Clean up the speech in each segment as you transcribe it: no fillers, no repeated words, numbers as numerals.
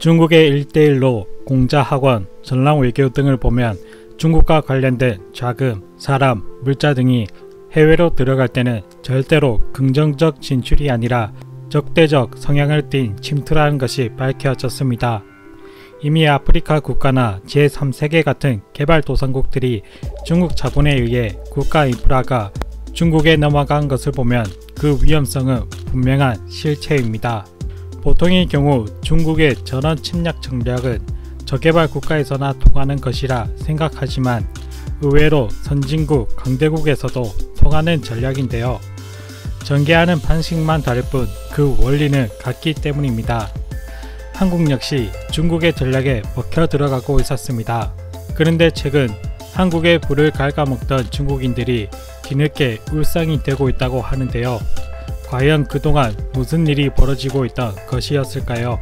중국의 1대1로 공자 학원, 전랑 외교 등을 보면 중국과 관련된 자금, 사람, 물자 등이 해외로 들어갈 때는 절대로 긍정적 진출이 아니라 적대적 성향을 띤 침투라는 것이 밝혀졌습니다. 이미 아프리카 국가나 제3세계 같은 개발도상국들이 중국 자본에 의해 국가 인프라가 중국에 넘어간 것을 보면 그 위험성은 분명한 실체입니다. 보통의 경우 중국의 전원 침략 전략은 저개발 국가에서나 통하는 것이라 생각하지만 의외로 선진국, 강대국에서도 통하는 전략인데요. 전개하는 방식만 다를 뿐 그 원리는 같기 때문입니다. 한국 역시 중국의 전략에 먹혀 들어가고 있었습니다. 그런데 최근 한국의 불을 갉아먹던 중국인들이 뒤늦게 울상이 되고 있다고 하는데요. 과연 그동안 무슨 일이 벌어지고 있던 것이었을까요?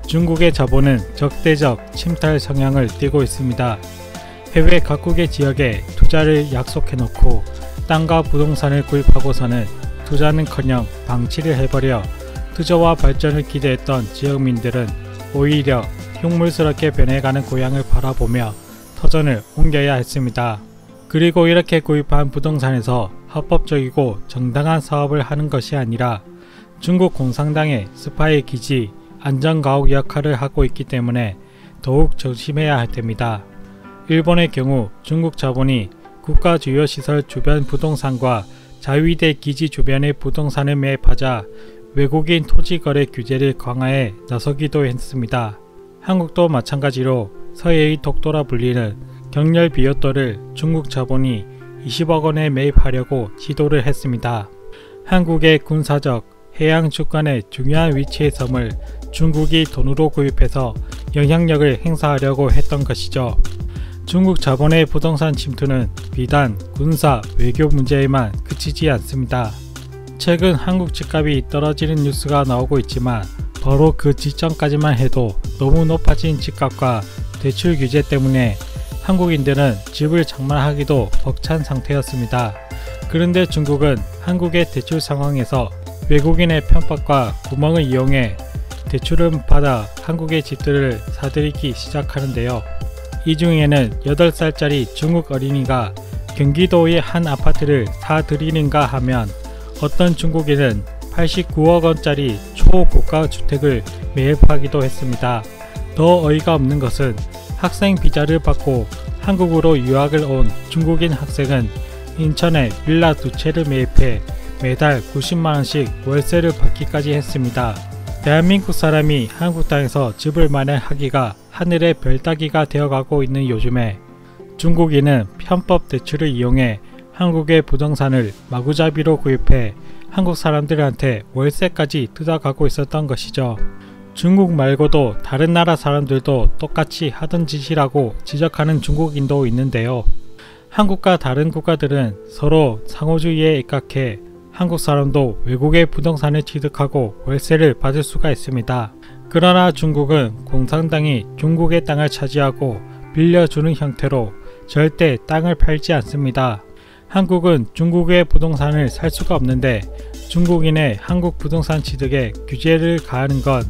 중국의 자본은 적대적 침탈 성향을 띠고 있습니다. 해외 각국의 지역에 투자를 약속해놓고 땅과 부동산을 구입하고서는 투자는커녕 방치를 해버려 투자와 발전을 기대했던 지역민들은 오히려 흉물스럽게 변해가는 고향을 바라보며 터전을 옮겨야 했습니다. 그리고 이렇게 구입한 부동산에서 합법적이고 정당한 사업을 하는 것이 아니라 중국 공산당의 스파이 기지, 안전가옥 역할을 하고 있기 때문에 더욱 조심해야 할 때입니다. 일본의 경우 중국 자본이 국가 주요 시설 주변 부동산과 자위대 기지 주변의 부동산을 매입하자 외국인 토지 거래 규제를 강화해 나서기도 했습니다. 한국도 마찬가지로 서해의 독도라 불리는 경렬 비ot도를 중국 자본이 20억 원에 매입하려고 시도를 했습니다. 한국의 군사적, 해양 주권의 중요한 위치의 섬을 중국이 돈으로 구입해서 영향력을 행사하려고 했던 것이죠. 중국 자본의 부동산 침투는 비단 군사, 외교 문제에만 그치지 않습니다. 최근 한국 집값이 떨어지는 뉴스가 나오고 있지만 바로 그 직전까지만 해도 너무 높아진 집값과 대출 규제 때문에 한국인들은 집을 장만하기도 벅찬 상태였습니다. 그런데 중국은 한국의 대출 상황에서 외국인의 편법과 구멍을 이용해 대출을 받아 한국의 집들을 사들이기 시작하는데요. 이 중에는 8살짜리 중국 어린이가 경기도의 한 아파트를 사들이는가 하면 어떤 중국인은 89억 원짜리 초고가 주택을 매입하기도 했습니다. 더 어이가 없는 것은 학생 비자를 받고 한국으로 유학을 온 중국인 학생은 인천에 빌라 2채를 매입해 매달 90만원씩 월세를 받기까지 했습니다. 대한민국 사람이 한국 땅에서 집을 마련하기가 하늘의 별 따기가 되어가고 있는 요즘에 중국인은 편법 대출을 이용해 한국의 부동산을 마구잡이로 구입해 한국 사람들한테 월세까지 뜯어가고 있었던 것이죠. 중국 말고도 다른 나라 사람들도 똑같이 하던 짓이라고 지적하는 중국인도 있는데요. 한국과 다른 국가들은 서로 상호주의에 입각해 한국 사람도 외국의 부동산을 취득하고 월세를 받을 수가 있습니다. 그러나 중국은 공산당이 중국의 땅을 차지하고 빌려주는 형태로 절대 땅을 팔지 않습니다. 한국은 중국의 부동산을 살 수가 없는데 중국인의 한국 부동산 취득에 규제를 가하는 건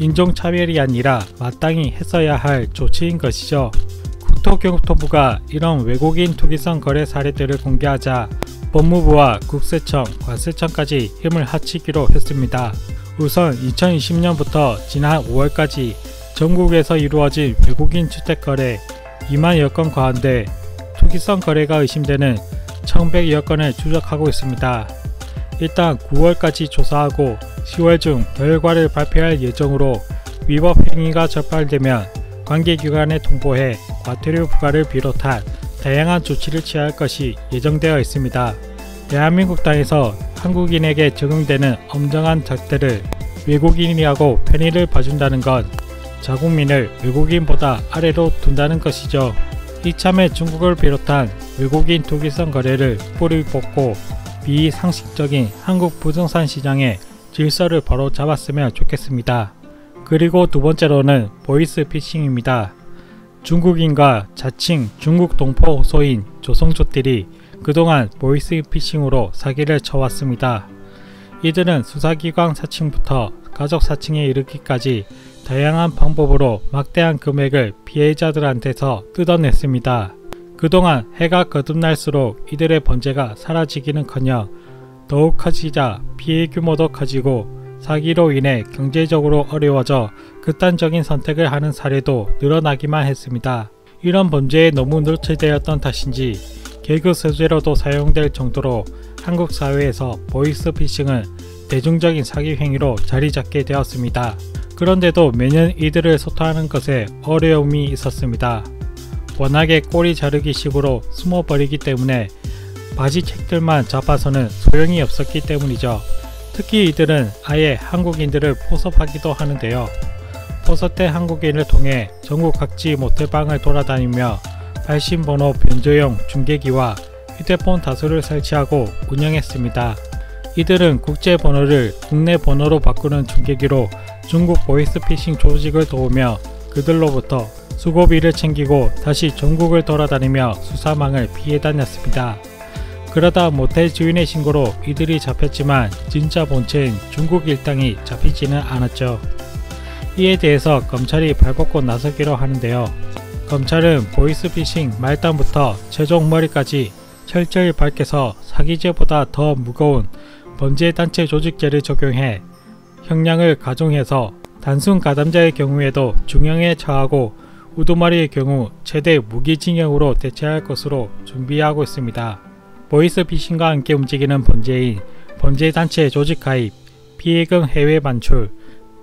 인종차별이 아니라 마땅히 했어야 할 조치인 것이죠. 국토교통부가 이런 외국인 투기성 거래 사례들을 공개하자 법무부와 국세청, 관세청까지 힘을 합치기로 했습니다. 우선 2020년부터 지난 5월까지 전국에서 이루어진 외국인 주택거래 2만여 건 가운데 투기성 거래가 의심되는 1100여 건을 추적하고 있습니다. 일단 9월까지 조사하고 10월 중 결과를 발표할 예정으로 위법 행위가 적발되면 관계기관에 통보해 과태료 부과를 비롯한 다양한 조치를 취할 것이 예정되어 있습니다. 대한민국 땅에서 한국인에게 적용되는 엄정한 잣대를 외국인이라고 편의를 봐준다는 건 자국민을 외국인보다 아래로 둔다는 것이죠. 이참에 중국을 비롯한 외국인 투기성 거래를 뿌리 뽑고 비상식적인 한국 부동산 시장의 질서를 바로 잡았으면 좋겠습니다. 그리고 두 번째로는 보이스피싱입니다. 중국인과 자칭 중국 동포 호소인 조성조들이 그동안 보이스피싱으로 사기를 쳐왔습니다. 이들은 수사기관 사칭부터 가족 사칭에 이르기까지 다양한 방법으로 막대한 금액을 피해자들한테서 뜯어냈습니다. 그동안 해가 거듭날수록 이들의 범죄가 사라지기는커녕 더욱 커지자 피해 규모도 커지고 사기로 인해 경제적으로 어려워져 극단적인 선택을 하는 사례도 늘어나기만 했습니다. 이런 범죄에 너무 노출되었던 탓인지 개그 소재로도 사용될 정도로 한국 사회에서 보이스피싱은 대중적인 사기 행위로 자리잡게 되었습니다. 그런데도 매년 이들을 소통하는 것에 어려움이 있었습니다. 워낙에 꼬리 자르기 식으로 숨어버리기 때문에 바지책들만 잡아서는 소용이 없었기 때문이죠. 특히 이들은 아예 한국인들을 포섭하기도 하는데요. 포섭된 한국인을 통해 전국 각지 모텔방을 돌아다니며 발신번호 변조용 중계기와 휴대폰 다수를 설치하고 운영했습니다. 이들은 국제번호를 국내 번호로 바꾸는 중계기로 중국 보이스피싱 조직을 도우며 그들로부터 수고비를 챙기고 다시 전국을 돌아다니며 수사망을 피해 다녔습니다. 그러다 모텔 주인의 신고로 이들이 잡혔지만 진짜 본체인 중국 일당이 잡히지는 않았죠. 이에 대해서 검찰이 발벗고 나서기로 하는데요. 검찰은 보이스피싱 말단부터 최종 머리까지 철저히 밝혀서 사기죄보다 더 무거운 범죄단체 조직죄를 적용해 형량을 가중해서 단순 가담자의 경우에도 중형에 처하고 우두머리의 경우 최대 무기징역으로 대체할 것으로 준비하고 있습니다. 보이스피싱과 함께 움직이는 범죄인 범죄단체 조직 가입, 피해금 해외 반출,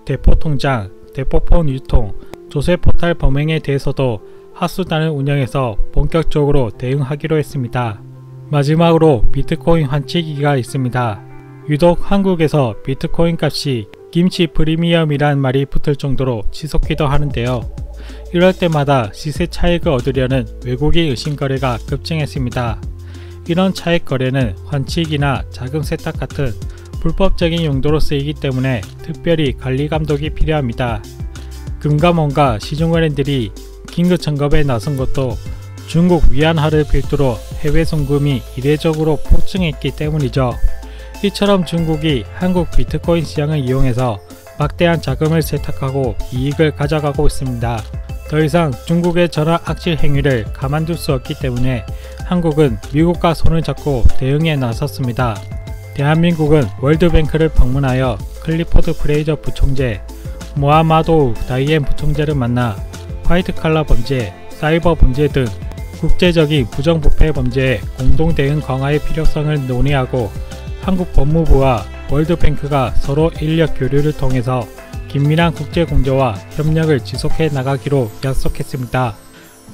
대포통장, 대포폰 유통, 조세포탈 범행에 대해서도 하수단을 운영해서 본격적으로 대응하기로 했습니다. 마지막으로 비트코인 환치기가 있습니다. 유독 한국에서 비트코인 값이 김치 프리미엄이란 말이 붙을 정도로 치솟기도 하는데요. 이럴 때마다 시세 차익을 얻으려는 외국인 의심거래가 급증했습니다. 이런 차익 거래는 환치기나 자금 세탁 같은 불법적인 용도로 쓰이기 때문에 특별히 관리 감독이 필요합니다. 금감원과 시중은행들이 긴급 점검에 나선 것도 중국 위안화를 필두로 해외 송금이 이례적으로 폭증했기 때문이죠. 이처럼 중국이 한국 비트코인 시장을 이용해서 막대한 자금을 세탁하고 이익을 가져가고 있습니다. 더 이상 중국의 저런 악질 행위를 가만둘 수 없기 때문에 한국은 미국과 손을 잡고 대응에 나섰습니다. 대한민국은 월드뱅크를 방문하여 클리포드 프레이저 부총재, 모하마도우 다이엔 부총재를 만나 화이트칼라 범죄, 사이버 범죄 등 국제적인 부정부패 범죄에 공동 대응 강화의 필요성을 논의하고 한국 법무부와 월드뱅크가 서로 인력 교류를 통해서 긴밀한 국제공조와 협력을 지속해 나가기로 약속했습니다.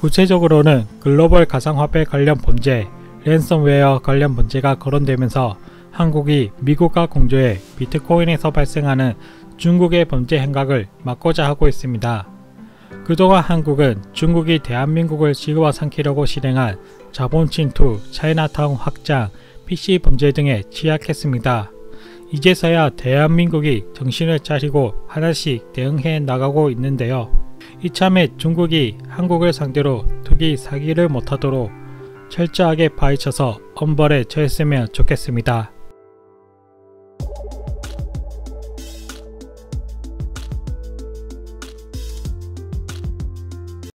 구체적으로는 글로벌 가상화폐 관련 범죄, 랜섬웨어 관련 범죄가 거론되면서 한국이 미국과 공조해 비트코인에서 발생하는 중국의 범죄 행각을 막고자 하고 있습니다. 그동안 한국은 중국이 대한민국을 집어삼키려고 실행한 자본 침투, 차이나타운 확장, PC 범죄 등에 취약했습니다. 이제서야 대한민국이 정신을 차리고 하나씩 대응해 나가고 있는데요. 이참에 중국이 한국을 상대로 투기 사기를 못하도록 철저하게 파헤쳐서 엄벌에 처했으면 좋겠습니다.